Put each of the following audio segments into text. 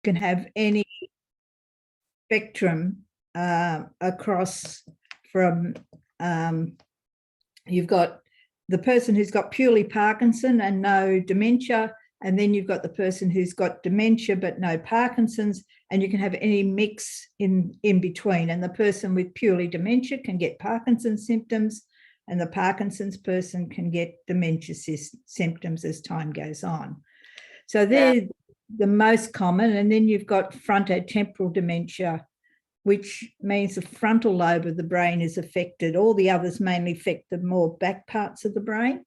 can have any spectrum across from, you've got the person who's got purely Parkinson and no dementia, and then you've got the person who's got dementia but no Parkinson's, and you can have any mix in between. And the person with purely dementia can get Parkinson's symptoms, and the Parkinson's person can get dementia symptoms as time goes on. So they're the most common. And then you've got frontotemporal dementia, which means the frontal lobe of the brain is affected. All the others mainly affect the more back parts of the brain.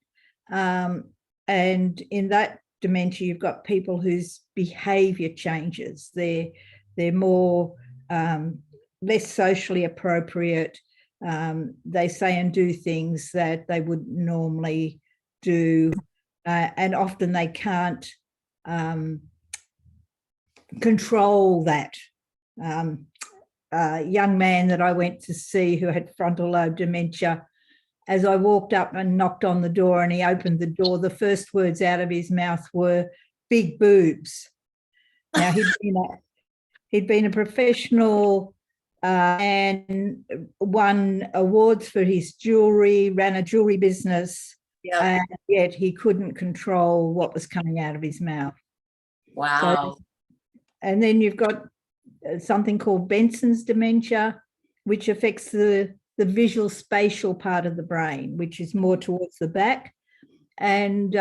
And in that dementia, you've got people whose behaviour changes. They're more less socially appropriate. They say and do things that they wouldn't normally do, and often they can't control that. A young man that I went to see who had frontal lobe dementia, as I walked up and knocked on the door and he opened the door, the first words out of his mouth were big boobs. Now, he'd been a professional and won awards for his jewellery, ran a jewellery business, and yet he couldn't control what was coming out of his mouth. Wow. So, and then you've got something called Benson's dementia, which affects the visual spatial part of the brain, which is more towards the back. And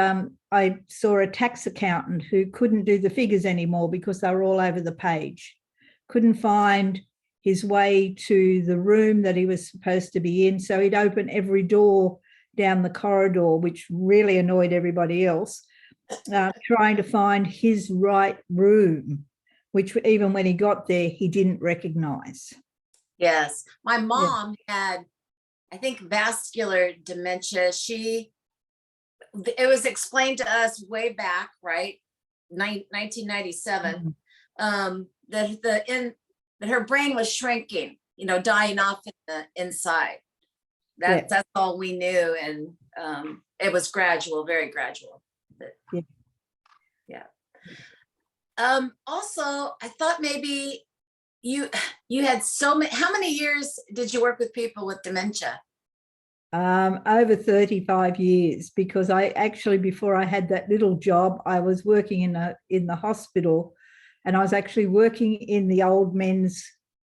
I saw a tax accountant who couldn't do the figures anymore because they were all over the page, couldn't find his way to the room that he was supposed to be in. So he'd open every door down the corridor, which really annoyed everybody else, trying to find his right room, which even when he got there, he didn't recognize. Yes. My mom had, I think, vascular dementia. It was explained to us way back, right? 1997, that her brain was shrinking, dying off in the inside. That's all we knew. And it was gradual, very gradual. But, also, I thought maybe you had so many. How many years did you work with people with dementia? Over 35 years, because I actually, before I had that little job, I was working in the hospital, and I was actually working in the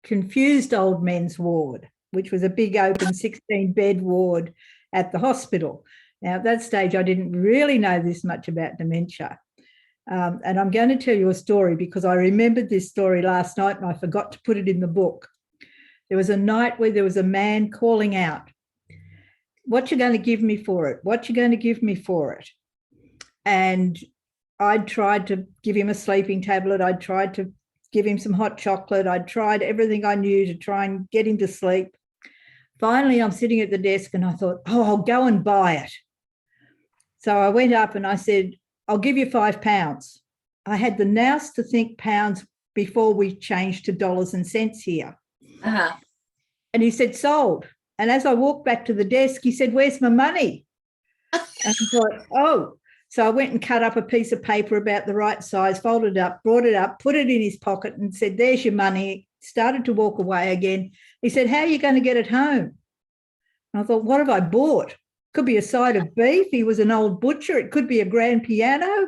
confused old men's ward, which was a big open 16-bed ward at the hospital. Now, at that stage, I didn't really know this much about dementia. And I'm going to tell you a story because I remembered this story last night and I forgot to put it in the book. There was a night where there was a man calling out, "What you going to give me for it? What you going to give me for it?" And I'd tried to give him a sleeping tablet. I'd tried to give him some hot chocolate. I'd tried everything I knew to try and get him to sleep. Finally, I'm sitting at the desk and I thought, I'll go and buy it. So I went up and I said, "I'll give you £5. I had the nous to think pounds before we changed to dollars and cents here. And he said, "Sold." And as I walked back to the desk, he said, "Where's my money?" And I thought, oh. So I went and cut up a piece of paper about the right size, folded it up, brought it up, put it in his pocket and said, "There's your money." Started to walk away again. He said, "How are you going to get it home?" And I thought, what have I bought? Could be a side of beef. He was an old butcher. It could be a grand piano.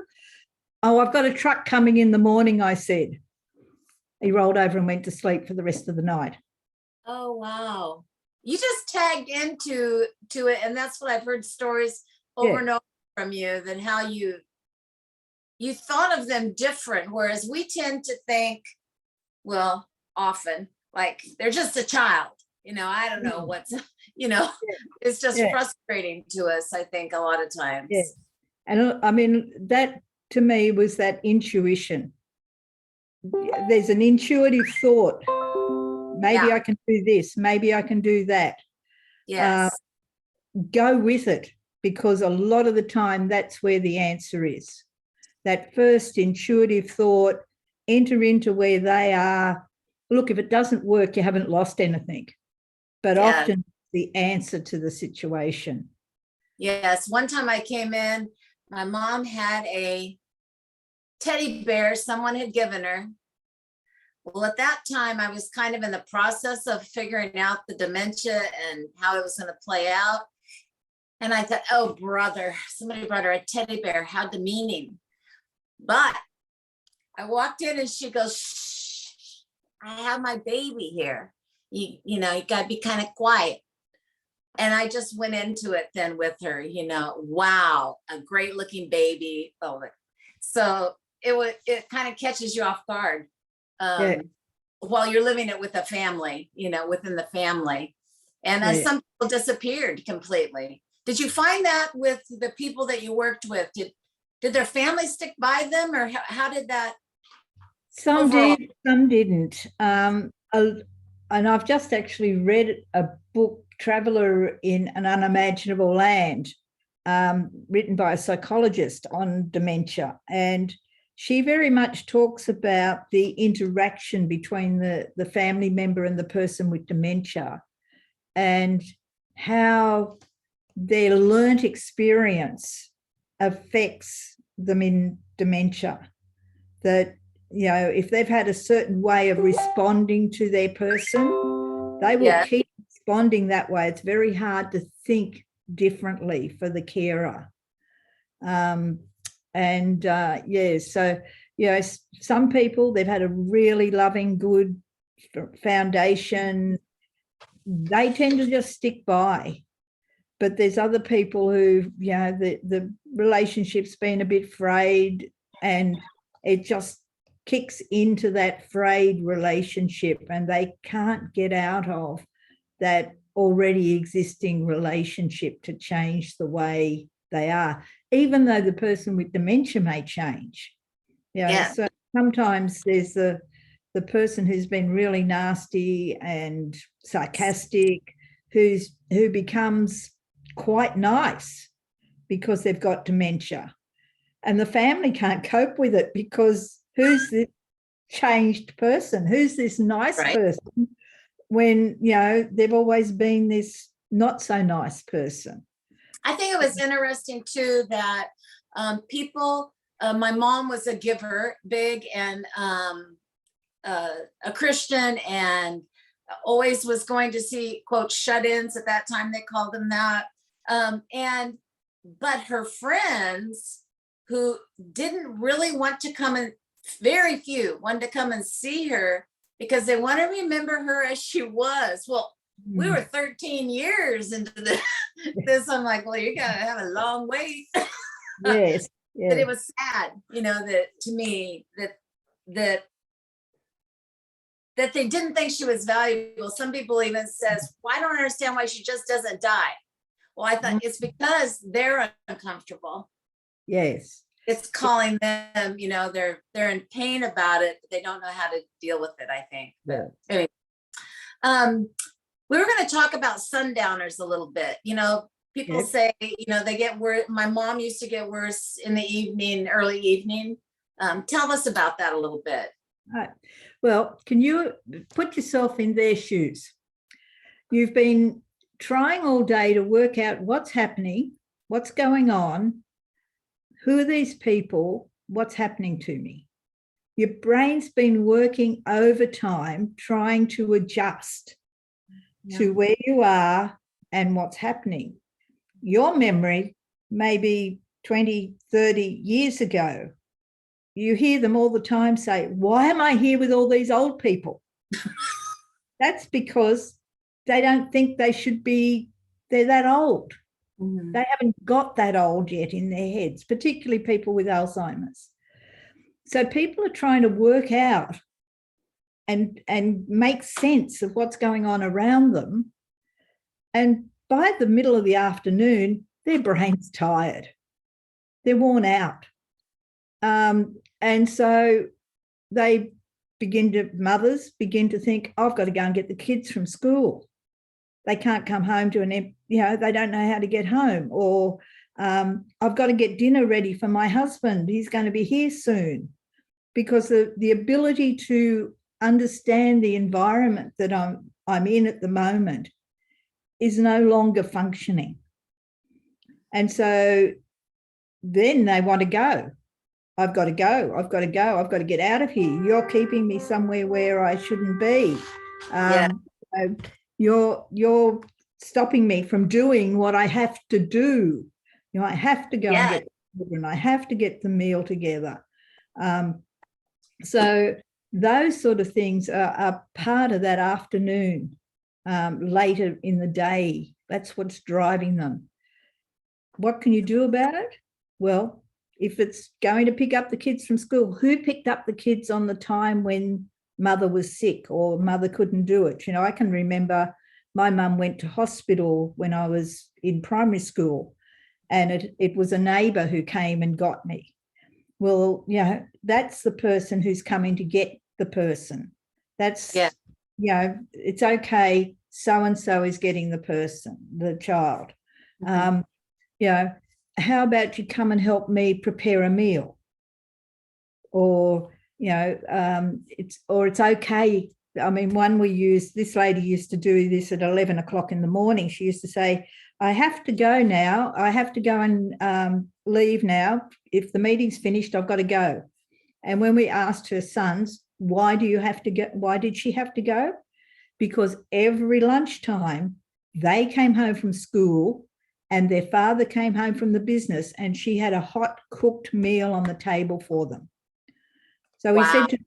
"Oh, I've got a truck coming in the morning," I said. He rolled over and went to sleep for the rest of the night. Oh, wow. You just tagged into it. And that's what I've heard stories over and over from you, that how you thought of them different. Whereas we tend to think, well, often, like they're just a child. I don't know what's, it's just frustrating to us, I think, a lot of times. Yeah. And I mean, that to me was that intuition. There's an intuitive thought. Maybe I can do this. Maybe I can do that. Yes. Go with it, because a lot of the time that's where the answer is. That first intuitive thought, enter into where they are. Look, if it doesn't work, you haven't lost anything. But often the answer to the situation. Yes. One time I came in, my mom had a teddy bear someone had given her, Well, at that time, I was kind of in the process of figuring out the dementia and how it was going to play out. And I thought, oh, brother, somebody brought her a teddy bear. How demeaning. But I walked in and she goes, shh, I have my baby here. You know, you got to be kind of quiet. And I just went into it then with her, you know, wow, a great looking baby. Oh, so it kind of catches you off guard while you're living it with a family, you know, within the family. And some people disappeared completely. Did you find that with the people that you worked with? Did their family stick by them, or how did that? Some overall? did, some didn't. And I've just actually read a book, Traveller in an Unimaginable Land, written by a psychologist on dementia. And she very much talks about the interaction between the family member and the person with dementia, and how their learnt experience affects them in dementia. That, you know, if they've had a certain way of responding to their person, they will keep responding that way. It's very hard to think differently for the carer. So, you know, some people, they've had a really loving, good foundation. They tend to just stick by. But there's other people who, you know, the relationship's been a bit frayed, and it just kicks into that frayed relationship, and they can't get out of that already existing relationship to change the way they are, even though the person with dementia may change. You know, so sometimes there's the person who's been really nasty and sarcastic, who becomes quite nice because they've got dementia, and the family can't cope with it because who's this changed person? Who's this nice person when, you know, they've always been this not so nice person? I think it was interesting too that people, my mom was a giver, big, and a Christian, and always was going to see, quote, shut-ins. At that time they called them that. But her friends who didn't really want to come in, very few wanted to come and see her because they want to remember her as she was. Well, we were 13 years into this. I'm like, well, you're gonna have a long wait. Yes. But it was sad, you know, that to me that they didn't think she was valuable. Some people even says, well, I don't understand why she just doesn't die. Well, I thought it's because they're uncomfortable. Yes. It's calling them, you know, they're in pain about it, but they don't know how to deal with it, I think. But anyway, we were going to talk about sundowners a little bit. You know, people say, you know, they get worse. My mom used to get worse in the evening, early evening. Tell us about that a little bit. Right. Well, can you put yourself in their shoes? You've been trying all day to work out what's happening, what's going on, who are these people, what's happening to me. Your brain's been working overtime trying to adjust to where you are and what's happening. Your memory may be 20, 30 years ago. You hear them all the time say, why am I here with all these old people? That's because they don't think they should be, they're that old. They haven't got that old yet in their heads, particularly people with Alzheimer's. So people are trying to work out and make sense of what's going on around them. And by the middle of the afternoon, their brain's tired. They're worn out. And so mothers begin to think, I've got to go and get the kids from school. They can't come home to they don't know how to get home. Or I've got to get dinner ready for my husband. He's going to be here soon. Because the ability to understand the environment that I'm in at the moment is no longer functioning. And so then they want to go. I've got to go. I've got to go. I've got to get out of here. You're keeping me somewhere where I shouldn't be. Yeah. You're stopping me from doing what I have to do. I have to go and get the children. I have to get the meal together. So those sort of things are part of that afternoon, later in the day. That's what's driving them. What can you do about it? Well, if it's going to pick up the kids from school, who picked up the kids on the time when mother was sick or mother couldn't do it? I can remember my mum went to hospital when I was in primary school, and it was a neighbour who came and got me. Well, that's the person who's coming to get the person. That's, it's okay. So-and-so is getting the person, the child. How about you come and help me prepare a meal? Or, it's okay. I mean, this lady used to do this at 11 o'clock in the morning. She used to say, I have to go now. I have to go and leave now. If the meeting's finished, I've got to go. And when we asked her sons, why do you have to go? Why did she have to go? Because every lunchtime they came home from school and their father came home from the business, and she had a hot cooked meal on the table for them. So we said to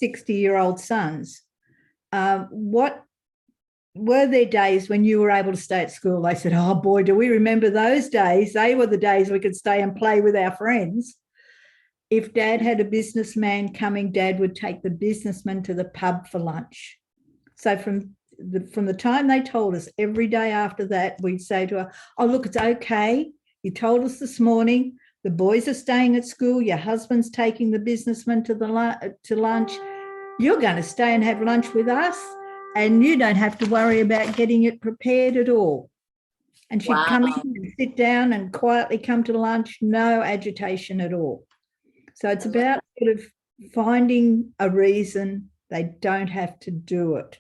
60-year-old sons, what were there days when you were able to stay at school? They said, oh boy, do we remember those days? They were the days we could stay and play with our friends. If Dad had a businessman coming, Dad would take the businessman to the pub for lunch. So from the time they told us, every day after that, we'd say to her, oh, look, it's okay. You told us this morning, the boys are staying at school, your husband's taking the businessman to lunch. You're going to stay and have lunch with us, and you don't have to worry about getting it prepared at all. And she'd come in and sit down and quietly come to lunch, no agitation at all. So it's about sort of finding a reason they don't have to do it.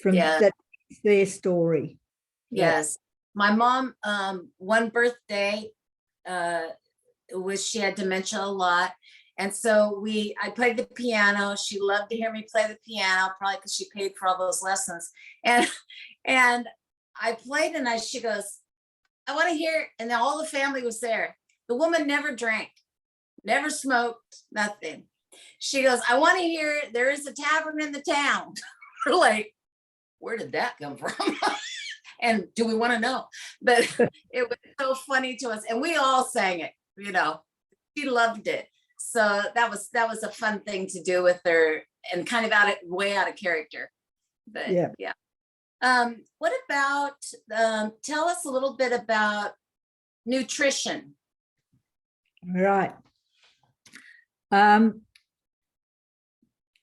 That's their story. Yes. My mom, one birthday, she had dementia a lot. And so I played the piano. She loved to hear me play the piano, probably because she paid for all those lessons. And I played, and she goes, I want to hear, and then all the family was there. The woman never drank, never smoked, nothing. She goes, I want to hear, there is a tavern in the town. We're like, where did that come from? And do we want to know? But it was so funny to us. And we all sang it, she loved it. So that was a fun thing to do with her, and kind of way out of character. But what about, tell us a little bit about nutrition. Right.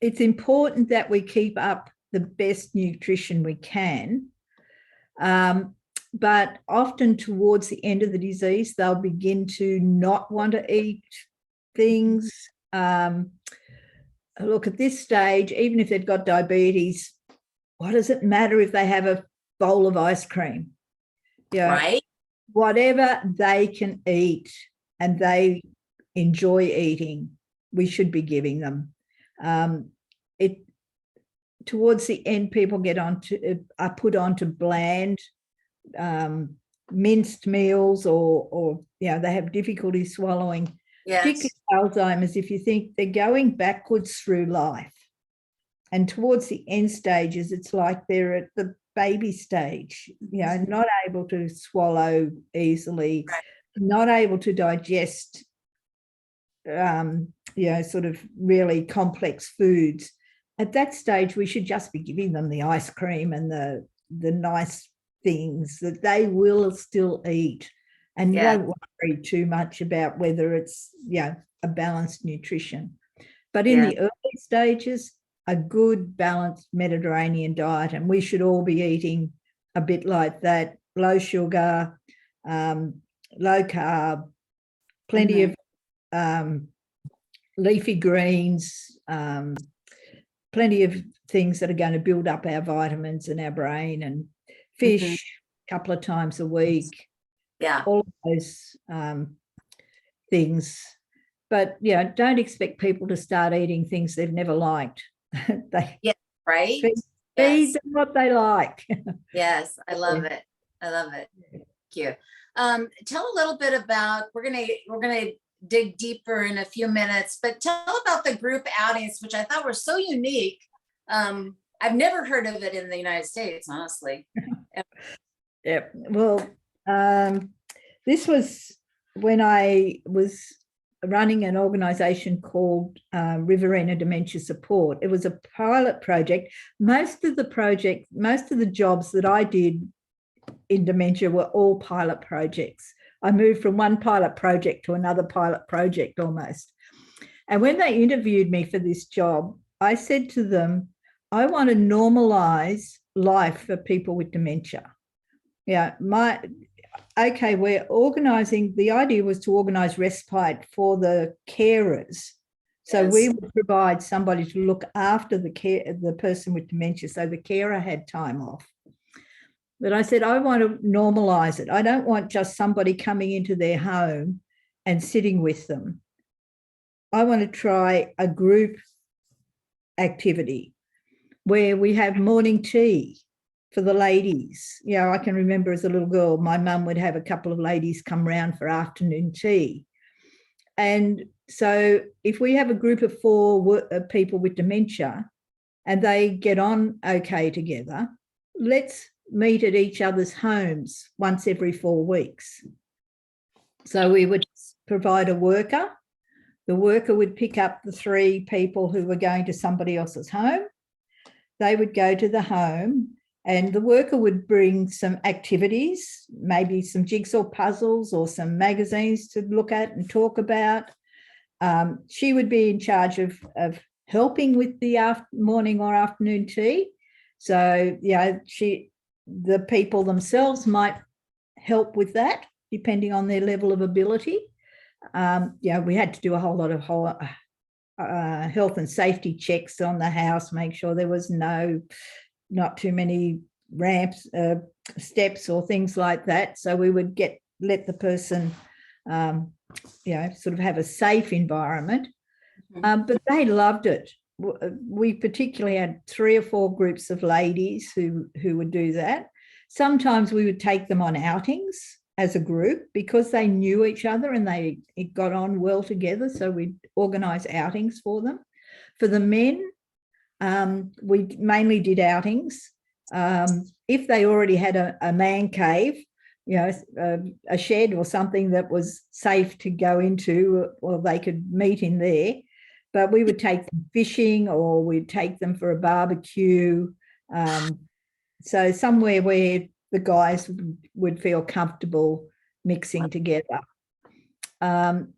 It's important that we keep up the best nutrition we can. But often towards the end of the disease, they'll begin to not want to eat things. Look, at this stage, even if they've got diabetes, what does it matter if they have a bowl of ice cream? Right. Whatever they can eat and they enjoy eating, we should be giving them. Towards the end, people are put onto bland, minced meals, or they have difficulty swallowing. Yes. Particularly Alzheimer's, if you think they're going backwards through life, and towards the end stages, it's like they're at the baby stage, not able to swallow easily, right. Not able to digest, sort of really complex foods. At that stage, we should just be giving them the ice cream and the nice things that they will still eat, and won't worry too much about whether it's a balanced nutrition. But in the early stages, a good balanced Mediterranean diet, and we should all be eating a bit like that: low sugar, low carb, plenty of leafy greens, plenty of things that are going to build up our vitamins and our brain, and fish a couple of times a week. Yeah. All of those things. but yeah, don't expect people to start eating things they've never liked. They Yeah, right. feed Yes. them what they like. Yes, I love it. I love it. Thank you. Tell a little bit about, we're gonna dig deeper in a few minutes, but tell about the group outings, which I thought were so unique. I've never heard of it in the United States, honestly. Yeah. Well, this was when I was running an organization called Riverina Dementia Support. It was a pilot project. Most of the jobs that I did in dementia were all pilot projects. I moved from one pilot project to another pilot project almost. And when they interviewed me for this job, I said to them, I want to normalize life for people with dementia. Yeah, we're organizing, the idea was to organize respite for the carers. So Yes. we would provide somebody to look after the person with dementia, so the carer had time off. But I said, I want to normalize it. I don't want just somebody coming into their home and sitting with them. I want to try a group activity where we have morning tea for the ladies. You know, I can remember as a little girl, my mum would have a couple of ladies come round for afternoon tea. And so if we have a group of 4 people with dementia and they get on okay together, let's meet at each other's homes once every 4 weeks. So we would provide a worker. The worker would pick up the 3 people who were going to somebody else's home. They would go to the home and the worker would bring some activities, maybe some jigsaw puzzles or some magazines to look at and talk about. She would be in charge of helping with the morning or afternoon tea. So, yeah, the people themselves might help with that, depending on their level of ability. We had to do a whole lot of health and safety checks on the house, make sure there was not too many ramps, steps or things like that. So we would let the person, sort of have a safe environment. But they loved it. We particularly had 3 or 4 groups of ladies who would do that. Sometimes we would take them on outings as a group because they knew each other and it got on well together. So we'd organise outings for them. For the men, we mainly did outings. If they already had a man cave, a shed or something that was safe to go into, or they could meet in there. But we would take them fishing or we'd take them for a barbecue. So somewhere where the guys would feel comfortable mixing together. So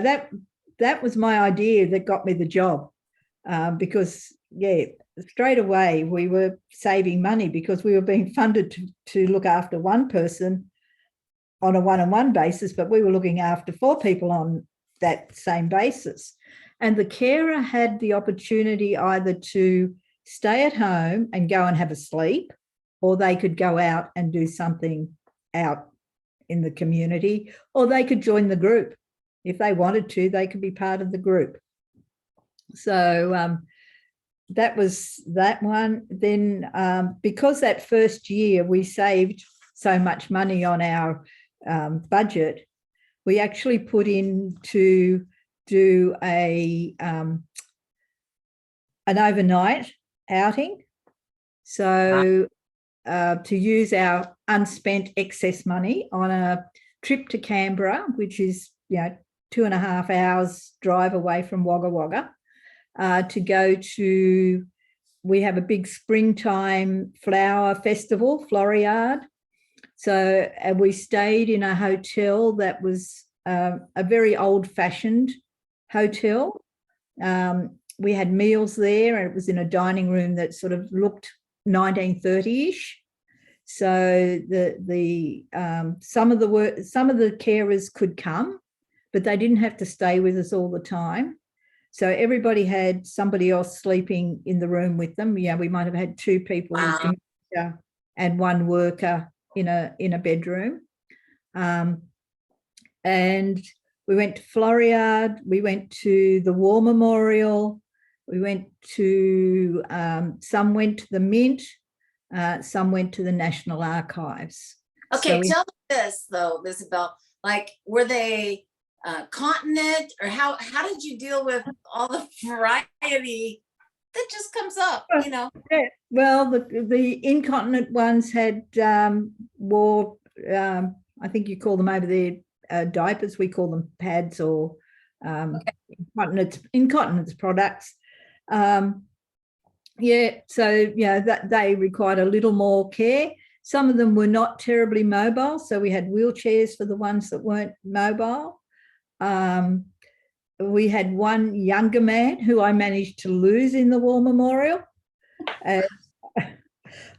that was my idea that got me the job, because, straight away we were saving money because we were being funded to look after one person on a one-on-one basis, but we were looking after 4 people on that same basis. And the carer had the opportunity either to stay at home and go and have a sleep, or they could go out and do something out in the community, or they could join the group. If they wanted to, they could be part of the group. So that was that one. Then because that first year we saved so much money on our budget, we actually put in to do an overnight outing. So to use our unspent excess money on a trip to Canberra, which is 2.5 hours drive away from Wagga Wagga, to go to, we have a big springtime flower festival, Floriade. So we stayed in a hotel that was a very old-fashioned hotel. We had meals there, and it was in a dining room that sort of looked 1930-ish. So some of the carers could come, but they didn't have to stay with us all the time. So everybody had somebody else sleeping in the room with them. We might have had 2 people with dementia and 1 worker in a bedroom. And We went to Floriade. We went to the War Memorial. We went to, some went to the Mint. Some went to the National Archives. Okay, tell me this though, Isabel. Like, were they continent, or how did you deal with all the variety that just comes up? You know. Yeah. Well, the incontinent ones had wore. I think you call them over there diapers. We call them pads or incontinence products. Yeah, so that they required a little more care. Some of them were not terribly mobile, so we had wheelchairs for the ones that weren't mobile. We had one younger man who I managed to lose in the War Memorial.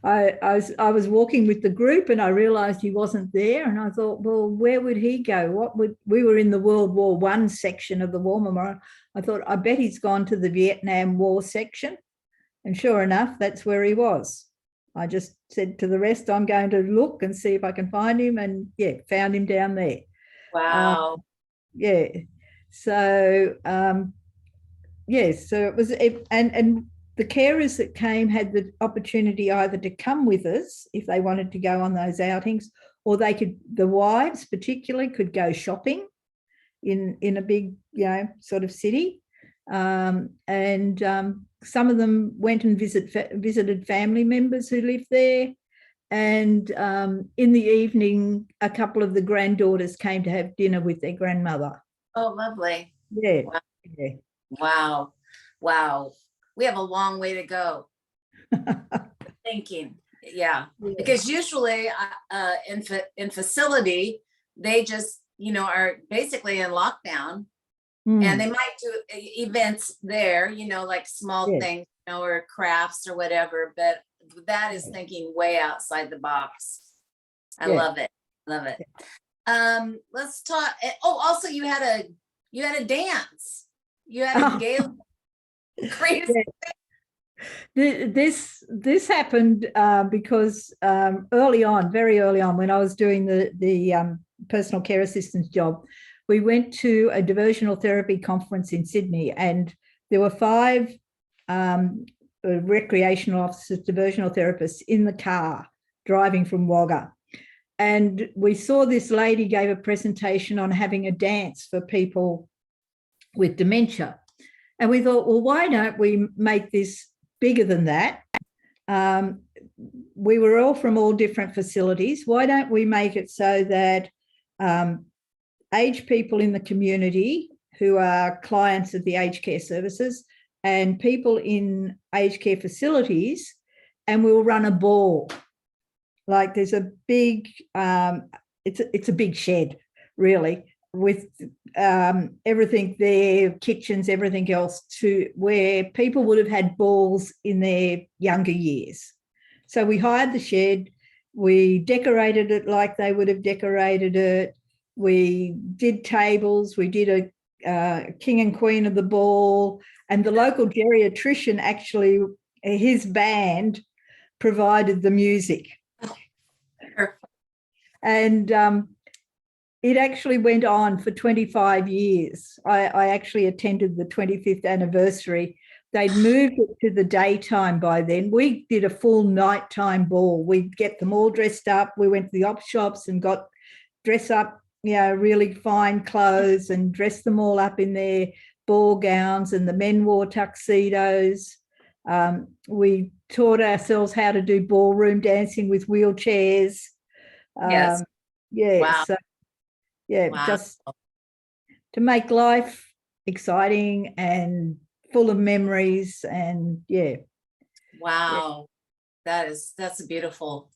I was walking with the group and I realised he wasn't there, and I thought, well, where would he go? We were in the World War I section of the War Memorial. I thought, I bet he's gone to the Vietnam War section. And sure enough, that's where he was. I just said to the rest, I'm going to look and see if I can find him, and found him down there. Wow. Yeah. So, so it was, and the carers that came had the opportunity either to come with us if they wanted to go on those outings, or they could, the wives particularly, could go shopping in a big, sort of city. Some of them went and visited family members who lived there. And in the evening, a couple of the granddaughters came to have dinner with their grandmother. Oh, lovely. Yeah. Wow. Yeah. Wow. Wow. We have a long way to go. Thinking. Yeah. Because usually in facility, they just, are basically in lockdown. And they might do events there, like small things, or crafts or whatever, but that is thinking way outside the box. I love it. Love it. Let's talk. Oh, also you had a dance. You had a gala. Crazy. This happened because very early on, when I was doing the personal care assistance job, we went to a diversional therapy conference in Sydney, and there were 5 recreational officers, diversional therapists in the car driving from Wagga. And we saw this lady gave a presentation on having a dance for people with dementia. And we thought, well, why don't we make this bigger than that? We were all from all different facilities. Why don't we make it so that aged people in the community who are clients of the aged care services and people in aged care facilities, and we'll run a ball. Like, there's a big, it's a big shed, really, with everything there, kitchens, everything else, to where people would have had balls in their younger years. So we hired the shed, we decorated it like they would have decorated it. We did tables, we did a king and queen of the ball, and the local geriatrician, actually, his band provided the music. And it actually went on for 25 years. I actually attended the 25th anniversary. They'd moved it to the daytime by then. We did a full nighttime ball. We'd get them all dressed up. We went to the op shops and got dress up, really fine clothes, and dressed them all up in their ball gowns, and the men wore tuxedos. We taught ourselves how to do ballroom dancing with wheelchairs. Yes. Wow. So, wow. Just to make life exciting and full of memories, and Wow. That's a beautiful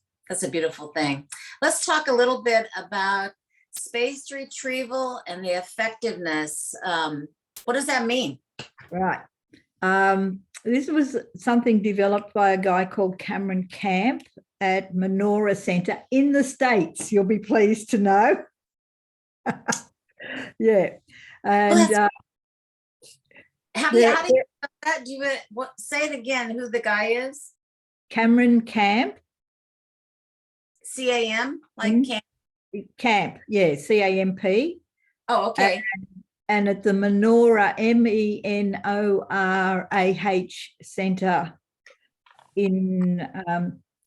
thing. Let's talk a little bit about spaced retrieval and the effectiveness. What does that mean? Right. This was something developed by a guy called Cameron Camp at Menorah Centre in the States, you'll be pleased to know. And how do you that? Do you say it again, who the guy is? Cameron Camp. C-A-M, like Camp? Camp, C-A-M-P. Oh, okay. And at the Menorah, MENORAH Centre in,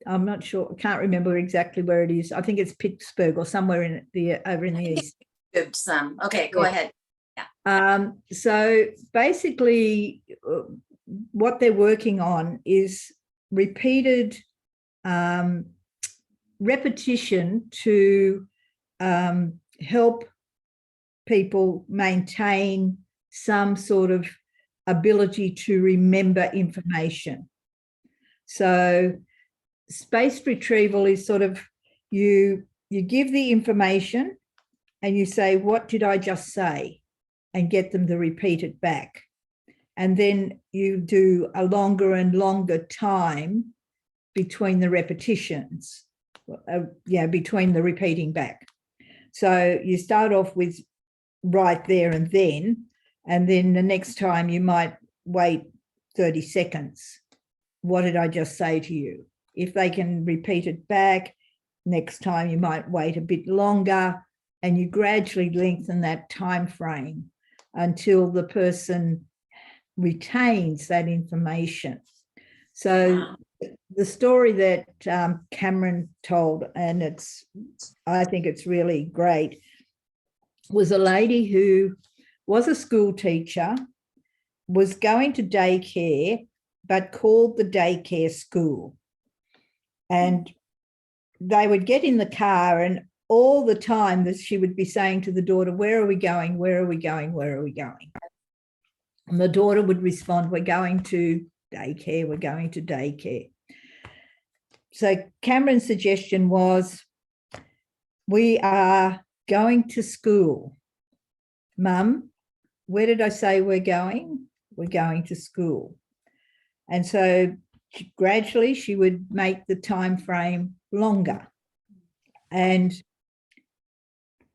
I'm not sure, I can't remember exactly where it is. I think it's Pittsburgh or somewhere in over in the east. Some. Okay, go ahead. So basically, what they're working on is repeated repetition to help people maintain some sort of ability to remember information. So spaced retrieval is sort of you give the information and you say, what did I just say? And get them to repeat it back. And then you do a longer and longer time between the repetitions, between the repeating back. So you start off with right there and then the next time you might wait 30 seconds. What did I just say to you? If they can repeat it back, next time you might wait a bit longer, and you gradually lengthen that time frame until the person retains that information. So the story that Cameron told, and I think it's really great, was a lady who was a school teacher, was going to daycare, but called the daycare school. And they would get in the car, and all the time that she would be saying to the daughter, where are we going? Where are we going? Where are we going? And the daughter would respond, we're going to daycare, we're going to daycare. So Cameron's suggestion was, we are going to school. Mum, where did I say we're going? We're going to school. And so gradually she would make the time frame longer. And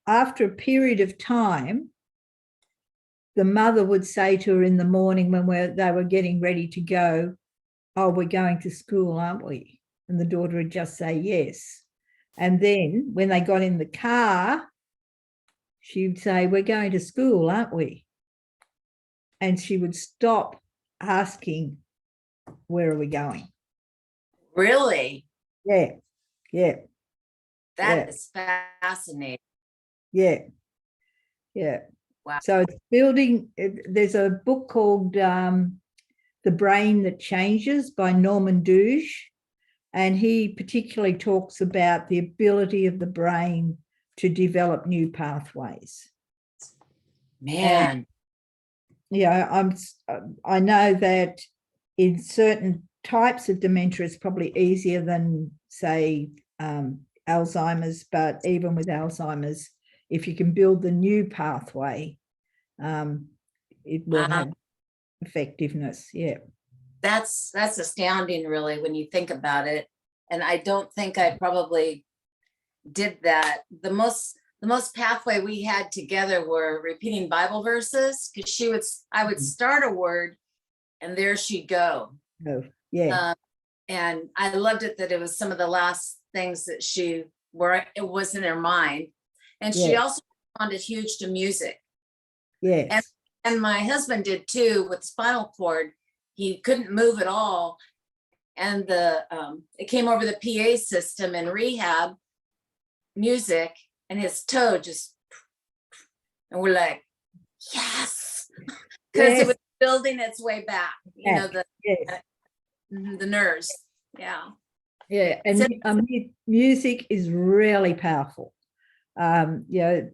after a period of time, the mother would say to her in the morning when they were getting ready to go, oh, we're going to school, aren't we? And the daughter would just say yes. And then when they got in the car, she'd say, we're going to school, aren't we? And she would stop asking, where are we going? Really? Yeah. That is fascinating. Yeah. Wow. So it's building, there's a book called The Brain That Changes by Norman Douge, and he particularly talks about the ability of the brain to develop new pathways. Man. I know that in certain types of dementia, it's probably easier than, say, Alzheimer's, but even with Alzheimer's, if you can build the new pathway, it will have effectiveness. Yeah. That's astounding, really, when you think about it. And I don't think I probably did that. The most pathway we had together were repeating Bible verses, because I would start a word and there she'd go. Oh, yeah. And I loved it that it was some of the last things that it was in her mind. And she also responded huge to music. Yes. And my husband did too with spinal cord. He couldn't move at all. And it came over the PA system in rehab, music, and his toe just, and we're like, yes, because it was building its way back, the nerves. Yeah. And music is really powerful. There's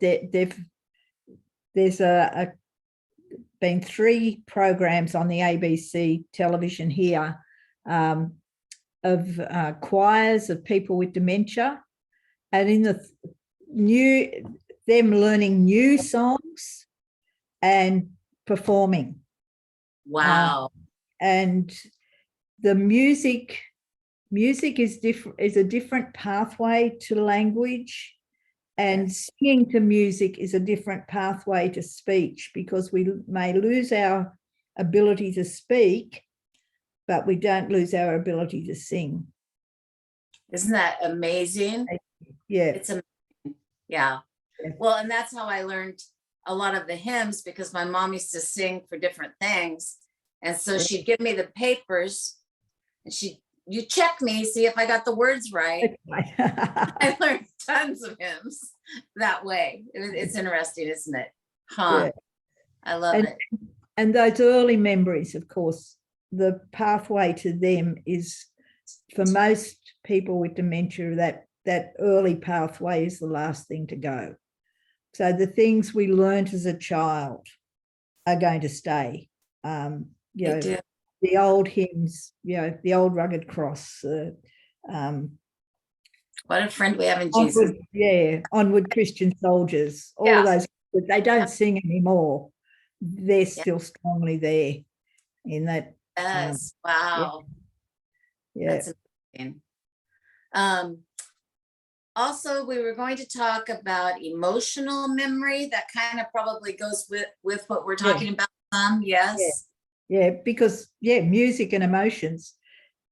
been 3 programs on the ABC television here of choirs of people with dementia, and in them learning new songs and performing. Wow. And the music is a different pathway to language, and singing to music is a different pathway to speech, because we may lose our ability to speak, but we don't lose our ability to sing. Isn't that amazing? Yeah. It's amazing. Yeah. Well, and that's how I learned a lot of the hymns because my mom used to sing for different things. And so she'd give me the papers and you check me, see if I got the words right. I learned tons of hymns that way. It's interesting, isn't it? Huh. Yeah. I love it. And those early memories, of course, the pathway to them is, for most people with dementia, that early pathway is the last thing to go. So the things we learned as a child are going to stay. The old hymns, the old rugged cross. What a friend we have in Jesus. Onward Christian soldiers, all of those, but they don't sing anymore. They're still strongly there in that. Yes. Wow. Yeah. That's amazing. Also, we were going to talk about emotional memory. That kind of probably goes with what we're talking about. Yes. Yeah, because music and emotions.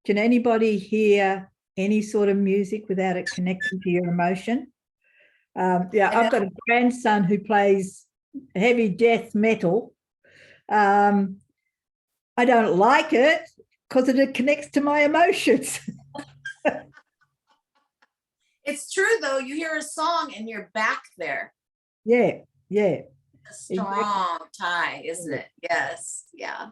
Can anybody hear any sort of music without it connecting to your emotion? I've got a grandson who plays heavy death metal. I don't like it because it connects to my emotions. It's true, though. You hear a song and you're back there. Yeah. A strong tie, isn't it? Yes. Yeah.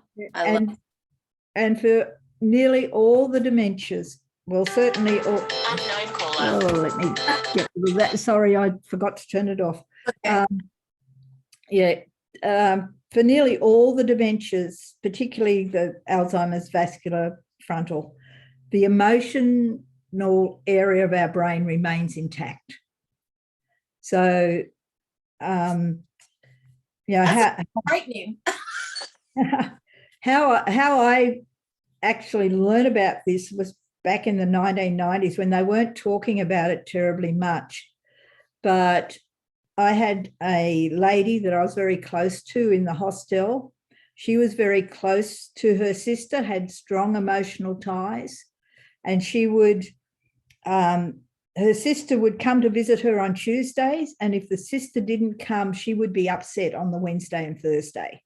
And for nearly all the dementias, well, certainly all. Unknown caller. Oh, let me get rid of that. Sorry, I forgot to turn it off. Okay. For nearly all the dementias, particularly the Alzheimer's vascular frontal, the emotional area of our brain remains intact. So, frightening. how I actually learned about this was back in the 1990s when they weren't talking about it terribly much. But I had a lady that I was very close to in the hostel. She was very close to her sister, had strong emotional ties, and she would, her sister would come to visit her on Tuesdays, and if the sister didn't come, she would be upset on the Wednesday and Thursday.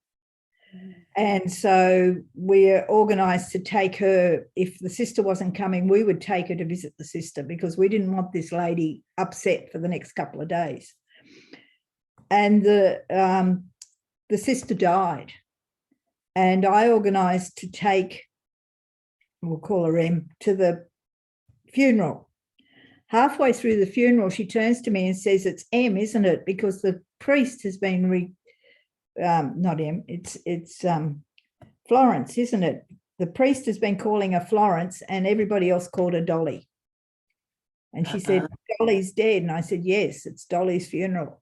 And so we're organised to take her, if the sister wasn't coming, we would take her to visit the sister because we didn't want this lady upset for the next couple of days. And the sister died, and I organised to take, we'll call her M, to the funeral. Halfway through the funeral, she turns to me and says, "It's M, isn't it? Because the priest has been not M, it's Florence, isn't it? The priest has been calling her Florence and everybody else called her Dolly." And she said, "Dolly's dead." And I said, "Yes, it's Dolly's funeral."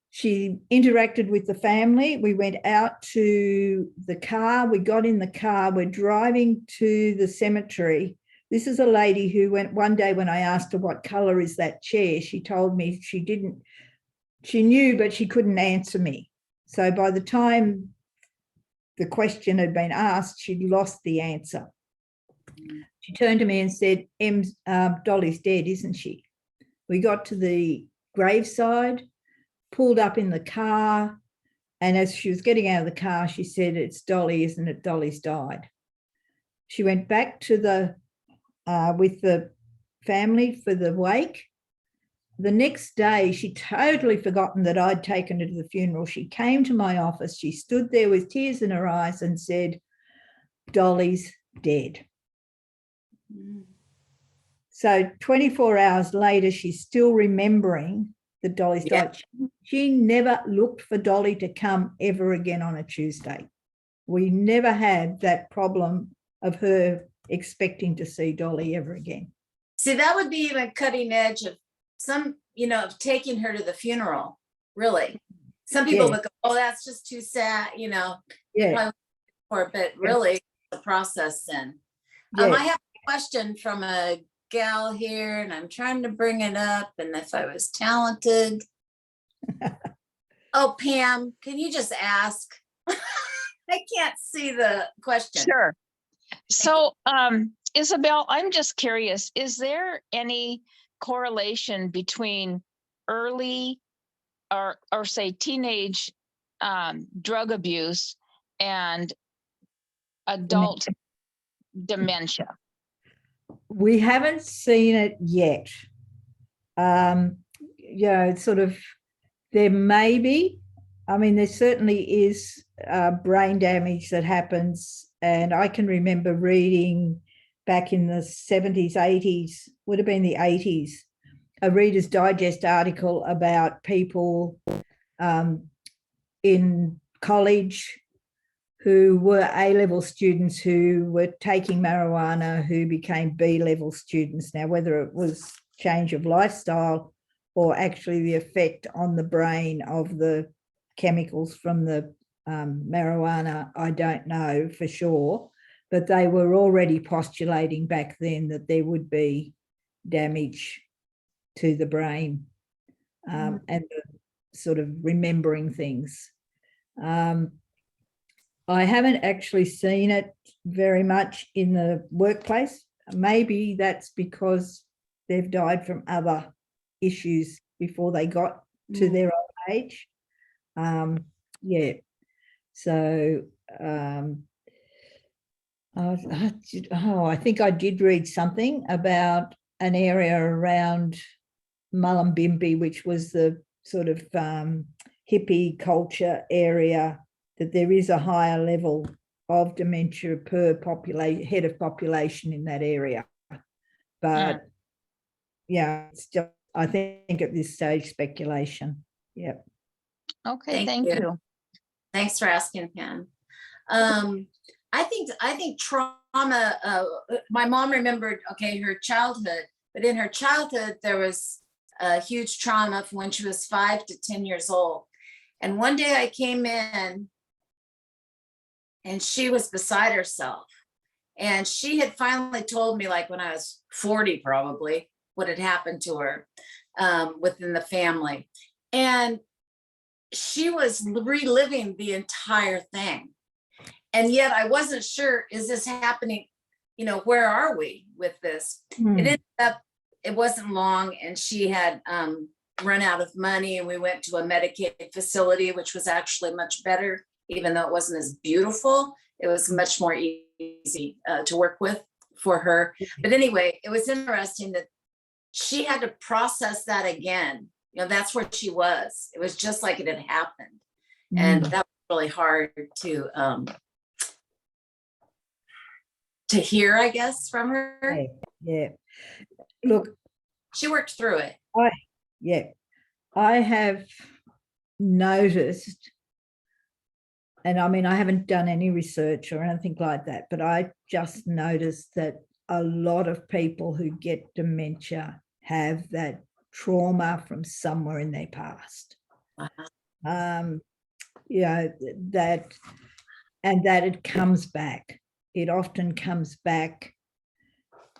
She interacted with the family. We went out to the car. We got in the car. We're driving to the cemetery. This is a lady who went one day when I asked her, "What color is that chair?" She told me she knew, but she couldn't answer me. So by the time the question had been asked, she'd lost the answer. She turned to me and said, "Dolly's dead, isn't she?" We got to the graveside, pulled up in the car, and as she was getting out of the car, she said, "It's Dolly, isn't it? Dolly's died." She went back to with the family for the wake. The next day, she totally forgotten that I'd taken her to the funeral. She came to my office. She stood there with tears in her eyes and said, "Dolly's dead." So 24 hours later, she's still remembering that Dolly's died. She never looked for Dolly to come ever again on a Tuesday. We never had that problem of her expecting to see Dolly ever again. See, that would be even cutting edge of some, of taking her to the funeral, really. Some people would go, "Oh, that's just too sad," but really the process then. I have a question from a gal here and I'm trying to bring it up, and if I was talented. Oh, Pam, can you just ask? I can't see the question. Sure. So, Isabel, I'm just curious, is there any correlation between early or say teenage drug abuse and adult dementia? We haven't seen it yet. It's sort of, there may be, I mean, there certainly is brain damage that happens. And I can remember reading back in the 70s, 80s, would have been the 80s, a Reader's Digest article about people in college who were A-level students who were taking marijuana, who became B-level students. Now, whether it was change of lifestyle or actually the effect on the brain of the chemicals from the marijuana, I don't know for sure, but they were already postulating back then that there would be damage to the brain and the sort of remembering things. I haven't actually seen it very much in the workplace. Maybe that's because they've died from other issues before they got to their old age. So I think I did read something about an area around Mullumbimby, which was the sort of hippie culture area, that there is a higher level of dementia per head of population in that area. But yeah, it's just, I think at this stage, speculation. Yep. Okay, thank you. Thanks for asking, Pam. I think trauma, my mom remembered, okay, her childhood, but in her childhood, there was a huge trauma from when she was 5 to 10 years old. And one day I came in and she was beside herself. And she had finally told me, like when I was 40 probably, what had happened to her within the family. And she was reliving the entire thing. And yet I wasn't sure, is this happening? You know, where are we with this? It ended up, it wasn't long, and she had run out of money, and we went to a Medicaid facility, which was actually much better, even though it wasn't as beautiful. It was much more easy to work with for her. But anyway, it was interesting that she had to process that again. You know, that's where she was. It was just like it had happened. And that was really hard to hear, I guess, from her. Yeah. Look, she worked through it. I have noticed, and I mean, I haven't done any research or anything like that, but I just noticed that a lot of people who get dementia have that trauma from somewhere in their past. That it comes back. It often comes back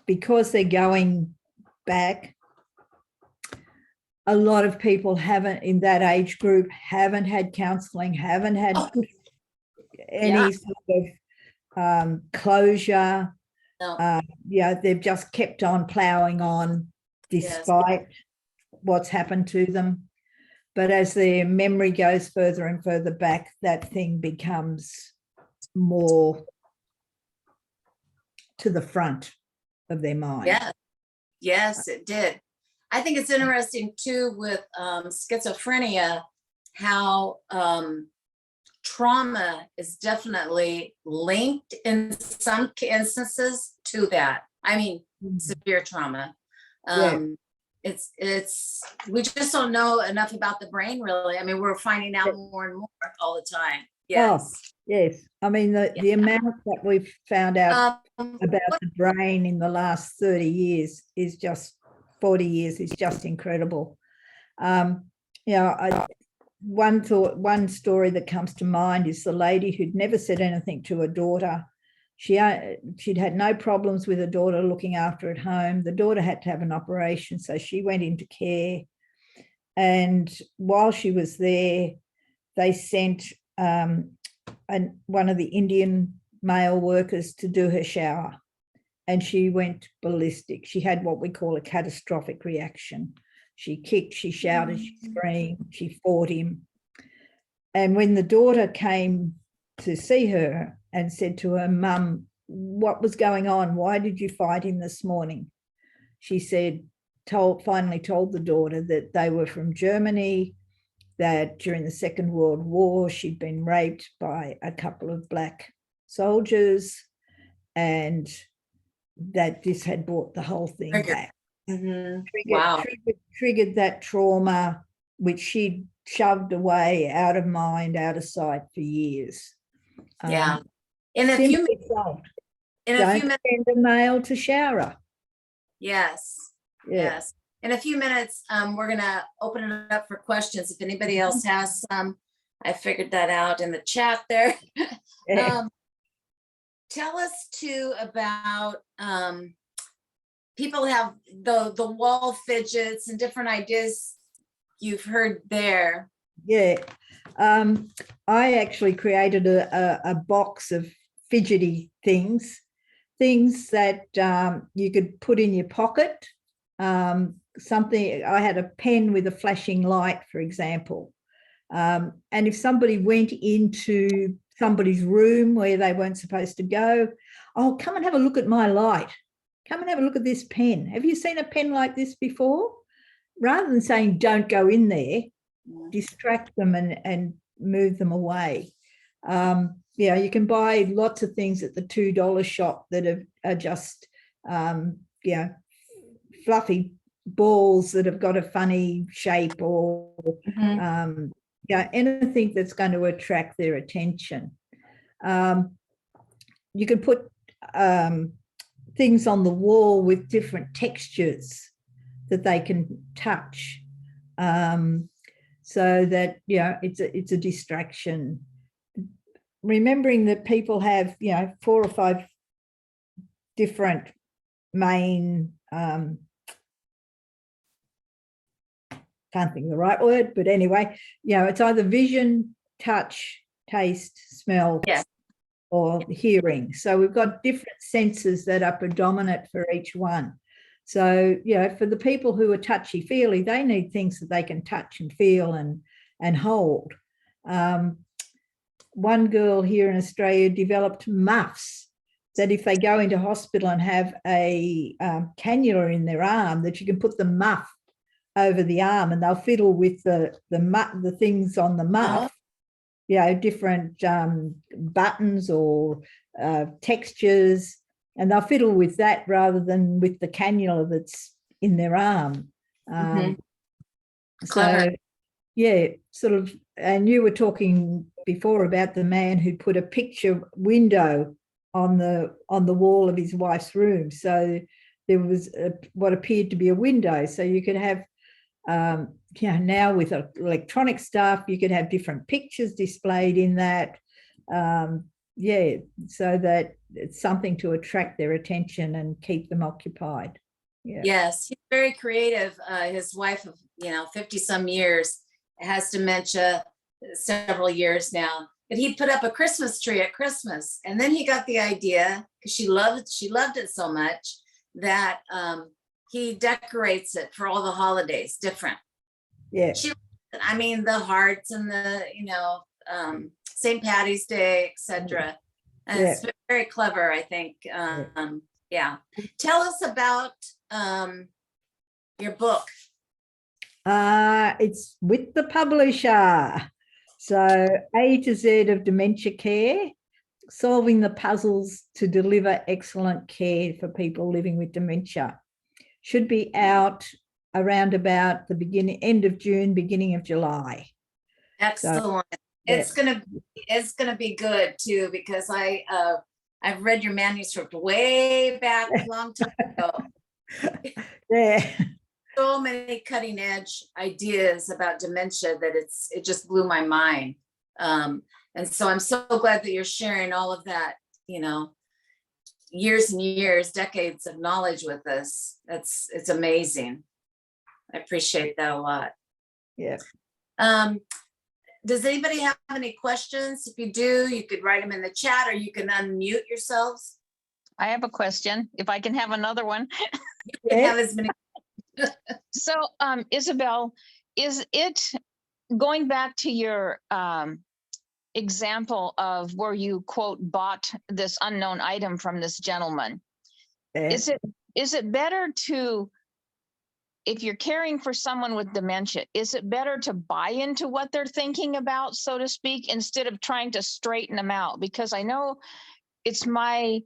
because they're going back. A lot of people haven't, in that age group, haven't had counseling, haven't had any sort of closure. No. They've just kept on plowing on despite what's happened to them. But as their memory goes further and further back, that thing becomes more to the front of their mind. Yes, it did. I think it's interesting too with schizophrenia, how trauma is definitely linked in some instances to that. I mean, severe trauma. It's we just don't know enough about the brain, really. I mean, we're finding out more and more all the time. Yes. Yes. I mean, the amount that we've found out about the brain in the last 30 years is just 40 years is just incredible. One story that comes to mind is the lady who'd never said anything to her daughter. She'd had no problems with her daughter looking after at home. The daughter had to have an operation, so she went into care. And while she was there, they sent one of the Indian male workers to do her shower, and she went ballistic. She had what we call a catastrophic reaction. She kicked, she shouted, she screamed, she fought him. And when the daughter came to see her and said to her, "Mum, what was going on? Why did you fight him this morning?" She said, finally told the daughter that they were from Germany, that during the Second World War, she'd been raped by a couple of black soldiers, and that this had brought the whole thing back. Wow. Triggered that trauma, which she'd shoved away out of mind, out of sight for years. Yeah. In a few Simply minutes. solved. In a Don't few minutes. send a mail to shower. Yes. Yeah. Yes. In a few minutes, we're gonna open it up for questions. If anybody else has some, I figured that out in the chat there. Yeah. Tell us too about people have the wall fidgets and different ideas you've heard there. Yeah. I actually created a box of fidgety things that you could put in your pocket. Something, I had a pen with a flashing light, for example. And if somebody went into somebody's room where they weren't supposed to go, "Oh, come and have a look at my light. Come and have a look at this pen. Have you seen a pen like this before?" Rather than saying, "Don't go in there," distract them and move them away. Yeah, you can buy lots of things at the $2 shop that are just, fluffy balls that have got a funny shape, or anything that's going to attract their attention. You can put things on the wall with different textures that they can touch, so that it's a distraction. Remembering that people have 4 or 5 different main can't think of the right word, but anyway, it's either vision, touch, taste, smell, or hearing. So we've got different senses that are predominant for each one. So, for the people who are touchy-feely, they need things that they can touch and feel and hold. One girl here in Australia developed muffs that if they go into hospital and have a cannula in their arm, that you can put the muff over the arm and they'll fiddle with the things on the muff, different buttons or textures, and they'll fiddle with that rather than with the cannula that's in their arm. So, sort of, and you were talking before about the man who put a picture window on the wall of his wife's room. So there was what appeared to be a window. So you could have, now with electronic stuff, you could have different pictures displayed in that. So that it's something to attract their attention and keep them occupied. Yes, he's very creative. His wife of 50 some years has dementia, several years now, but he put up a Christmas tree at Christmas, and then he got the idea, because she loved it so much, that he decorates it for all the holidays different. The hearts and the St. Patty's Day, etc. And it's very clever, I think. Tell us about your book. It's with the publisher. So A-Z of Dementia Care, solving the puzzles to deliver excellent care for people living with dementia. Should be out around about the end of June, beginning of July. Excellent. So, it's gonna be good too, because I've read your manuscript way back a long time ago. So many cutting edge ideas about dementia that it just blew my mind. And so I'm so glad that you're sharing all of that, years and years, decades of knowledge with us. It's amazing. I appreciate that a lot. Yeah. Does anybody have any questions? If you do, you could write them in the chat, or you can unmute yourselves. I have a question, if I can have another one. You can have as many. So, Isabel, is it going back to your example of where you quote bought this unknown item from this gentleman? Yeah. Is it better to, if you're caring for someone with dementia, is it better to buy into what they're thinking about, so to speak, instead of trying to straighten them out? Because I know it's my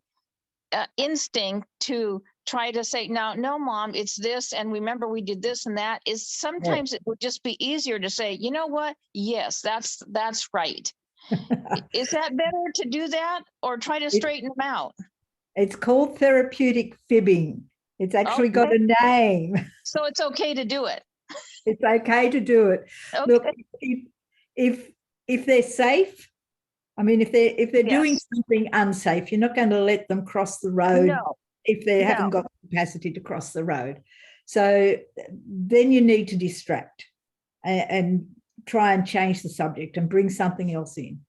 instinct to try to say, no, mom, it's this. And remember, we did this and that. Is sometimes it would just be easier to say, you know what? Yes, that's right. Is that better to do that or try to straighten them out? It's called therapeutic fibbing. It's actually got a name. So it's okay to do it. It's okay to do it. Okay. Look, if they're safe, I mean, if they're doing something unsafe, you're not going to let them cross the road if they haven't got the capacity to cross the road. So then you need to distract and try and change the subject and bring something else in.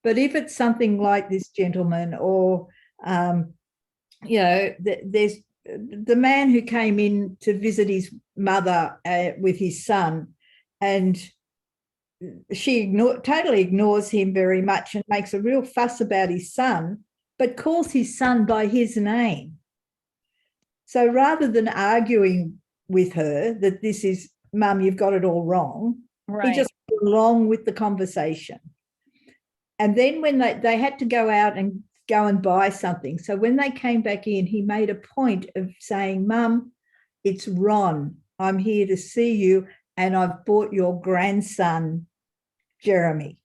But if it's something like this gentleman, or there's the man who came in to visit his mother with his son, and she totally ignores him very much and makes a real fuss about his son, but calls his son by his name. So rather than arguing with her that this is, Mum, you've got it all wrong, he just went along with the conversation. And then when they had to go out and go and buy something, so when they came back in, he made a point of saying, Mum, it's Ron. I'm here to see you, and I've bought your grandson, Jeremy.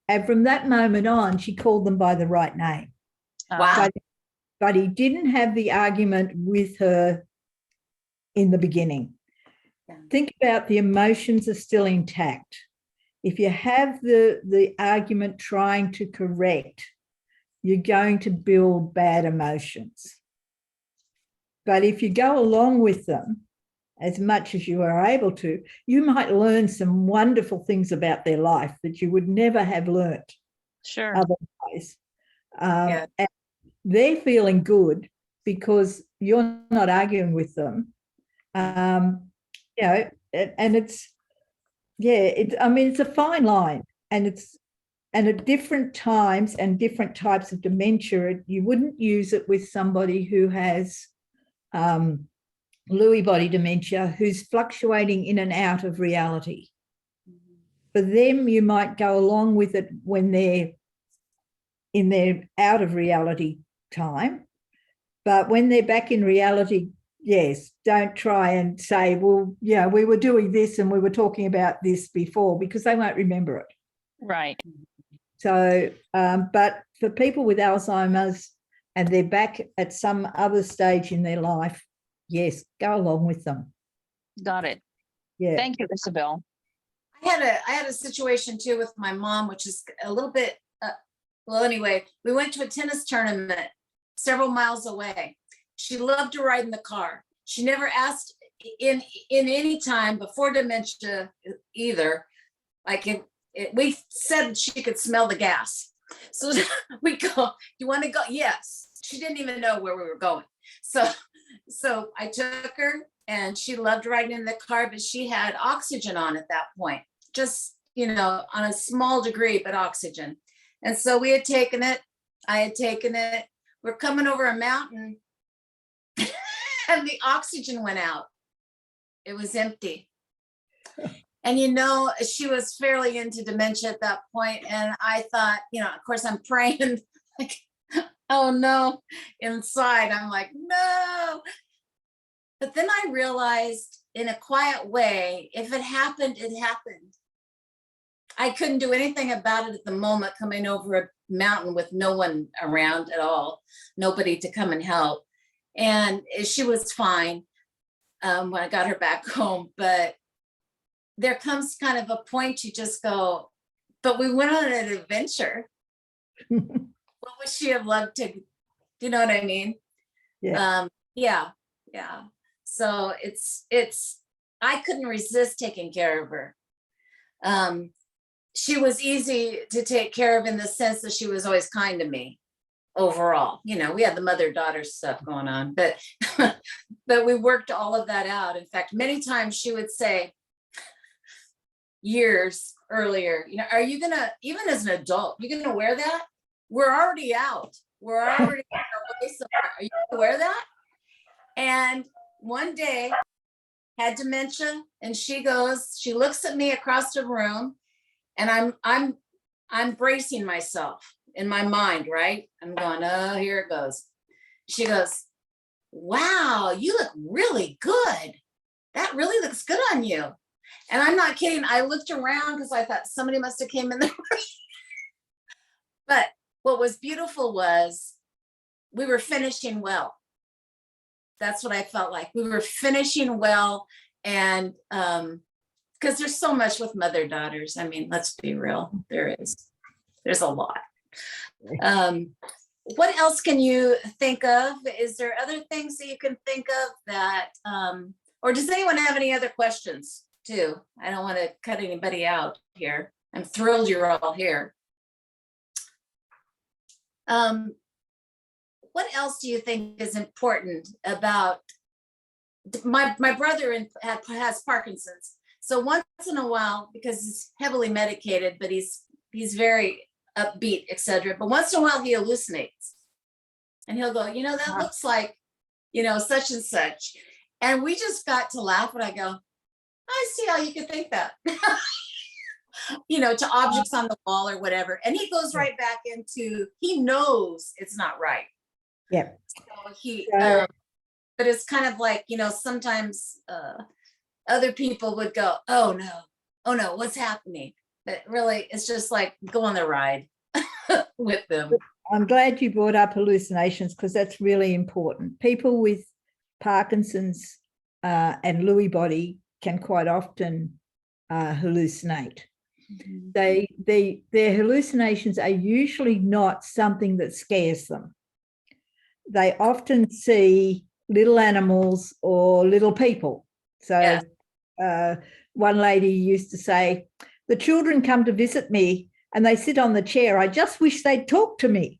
And from that moment on, she called them by the right name. Wow. But he didn't have the argument with her in the beginning. Yeah. Think about the emotions are still intact. If you have the argument trying to correct, you're going to build bad emotions. But if you go along with them as much as you are able to, you might learn some wonderful things about their life that you would never have learnt otherwise. And they're feeling good because you're not arguing with them. And it's, it's a fine line, and at different times and different types of dementia, you wouldn't use it with somebody who has Lewy body dementia, who's fluctuating in and out of reality. For them, you might go along with it when they're in their out of reality time, but when they're back in reality, yes, don't try and say, well, yeah, we were doing this and we were talking about this before, because they won't remember it. Right. So, but for people with Alzheimer's and they're back at some other stage in their life, yes, go along with them. Got it. Yeah. Thank you, Isabel. I had a situation too with my mom, which is a little bit, well, anyway, we went to a tennis tournament several miles away. She loved to ride in the car. She never asked in any time before dementia either. Like we said she could smell the gas. So we go, you want to go? Yes. She didn't even know where we were going. So I took her, and she loved riding in the car, but she had oxygen on at that point, just, on a small degree, but oxygen. And so we had taken it. I had taken it. We're coming over a mountain and the oxygen went out. It was empty. And, she was fairly into dementia at that point. And I thought, of course, I'm praying, like, oh no, inside. I'm like, no. But then I realized in a quiet way, if it happened, it happened. I couldn't do anything about it at the moment, coming over a mountain with no one around at all, nobody to come and help. And she was fine when I got her back home. But there comes kind of a point you just go, but we went on an adventure. What would she have loved to, do you know what I mean? Yeah. Yeah. So it's, I couldn't resist taking care of her. She was easy to take care of in the sense that she was always kind to me. overall. You know, we had the mother-daughter stuff going on, but but we worked all of that out. In fact, many times she would say, years earlier, you know, are you gonna, even as an adult, you gonna wear that? We're already out. We're already on our way somewhere. Are you gonna wear that? And one day had dementia, and she looks at me across the room, and I'm bracing myself in my mind, right? I'm going, oh, here it goes. She goes, wow, you look really good. That really looks good on you. And I'm not kidding. I looked around because I thought somebody must have came in there. But what was beautiful was we were finishing well. That's what I felt like. We were finishing well. And because there's so much with mother-daughters. I mean, let's be real. There's a lot. What else can you think of? Is there other things that you can think of that, or does anyone have any other questions too? I don't want to cut anybody out here. I'm thrilled you're all here. What else do you think is important about, my brother has Parkinson's. So once in a while, because he's heavily medicated, but he's very upbeat, etc. But once in a while he hallucinates, and he'll go, you know, that looks like, you know, such and such. And we just got to laugh, and I go, I see how you could think that. You know, to objects on the wall or whatever. And he goes right back into, he knows it's not right. Yeah. So but it's kind of like, you know, sometimes other people would go, oh no, what's happening? But really, it's just like, go on the ride with them. I'm glad you brought up hallucinations, because that's really important. People with Parkinson's and Lewy body can quite often hallucinate. Their hallucinations are usually not something that scares them. They often see little animals or little people. So one lady used to say, the children come to visit me and they sit on the chair. I just wish they'd talk to me.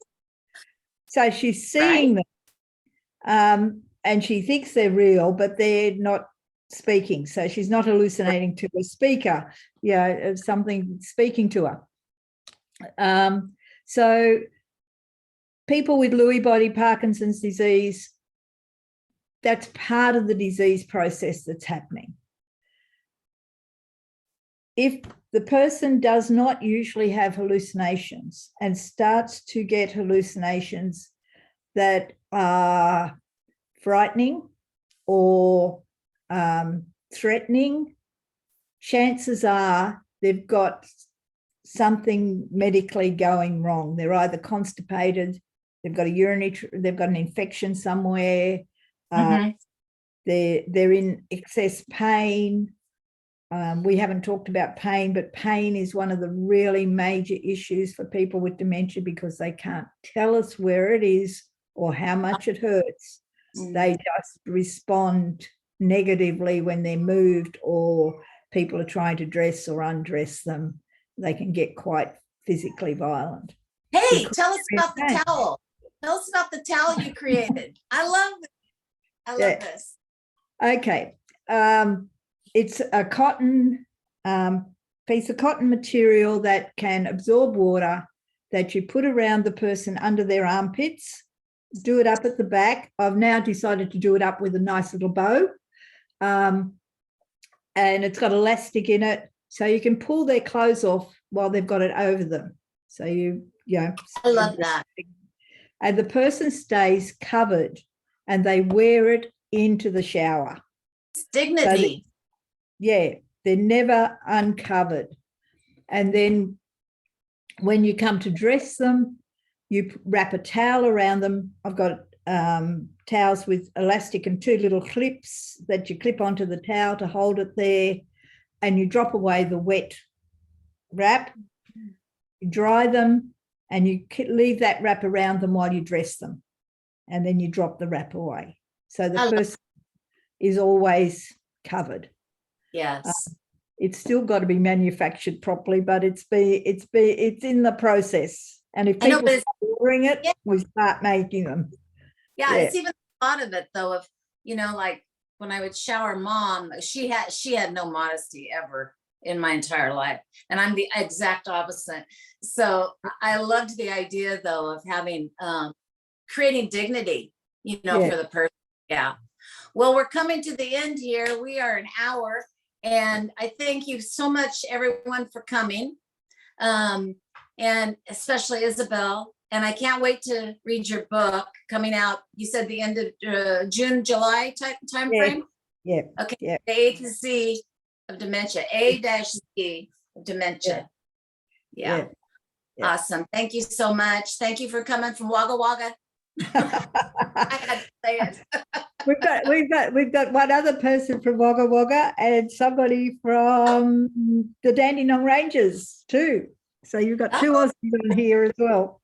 So she's seeing them, and she thinks they're real, but they're not speaking. So she's not hallucinating to a speaker, something speaking to her. So people with Lewy body, Parkinson's disease, that's part of the disease process that's happening. If the person does not usually have hallucinations and starts to get hallucinations that are frightening or threatening, chances are they've got something medically going wrong. They're either constipated, they've got they've got an infection somewhere, they're in excess pain. We haven't talked about pain, but pain is one of the really major issues for people with dementia, because they can't tell us where it is or how much it hurts. They just respond negatively when they're moved or people are trying to dress or undress them. They can get quite physically violent. Hey, tell us about the towel. Tell us about the towel you created. I love it. I love this. Okay. It's a cotton piece of cotton material that can absorb water, that you put around the person under their armpits, do it up at the back. I've now decided to do it up with a nice little bow. And it's got elastic in it, so you can pull their clothes off while they've got it over them. So I love that. And the person stays covered and they wear it into the shower. It's dignity. So they're never uncovered. And then when you come to dress them, you wrap a towel around them. I've got towels with elastic and two little clips that you clip onto the towel to hold it there, and you drop away the wet wrap, you dry them, and you leave that wrap around them while you dress them, and then you drop the wrap away. So the person is always covered. Yes. It's still got to be manufactured properly, but it's in the process. And if I know, people but it's, start ordering it, Yeah. we start making them. yeah, Yeah. it's even thought of it though, of, you know, like when I would shower mom, she had no modesty ever in my entire life. And I'm the exact opposite. So I loved the idea though of having, creating dignity, you know, Yeah. for the person. Yeah. Well, we're coming to the end here. We are an hour. And I thank you so much, everyone, for coming. And especially Isabel. And I can't wait to read your book coming out. You said the end of June, July time frame? Yeah. Okay. Yeah. The A-Z of dementia, A-Z of dementia. Yeah. Yeah. Awesome. Thank you so much. Thank you for coming from Wagga Wagga. I had to say it. we've got one other person from Wagga Wagga and somebody from the Dandenong Rangers too. So you've got two Aussies on here as well.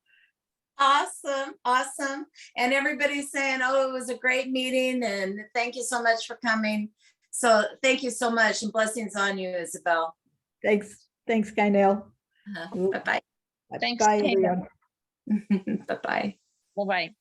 Awesome. Awesome. And everybody's saying, oh, it was a great meeting and thank you so much for coming. So thank you so much and blessings on you, Isabel. Thanks, Gaynell. Bye-bye. Thanks, Bye, Gaynell. everyone. Bye-bye. Bye-bye.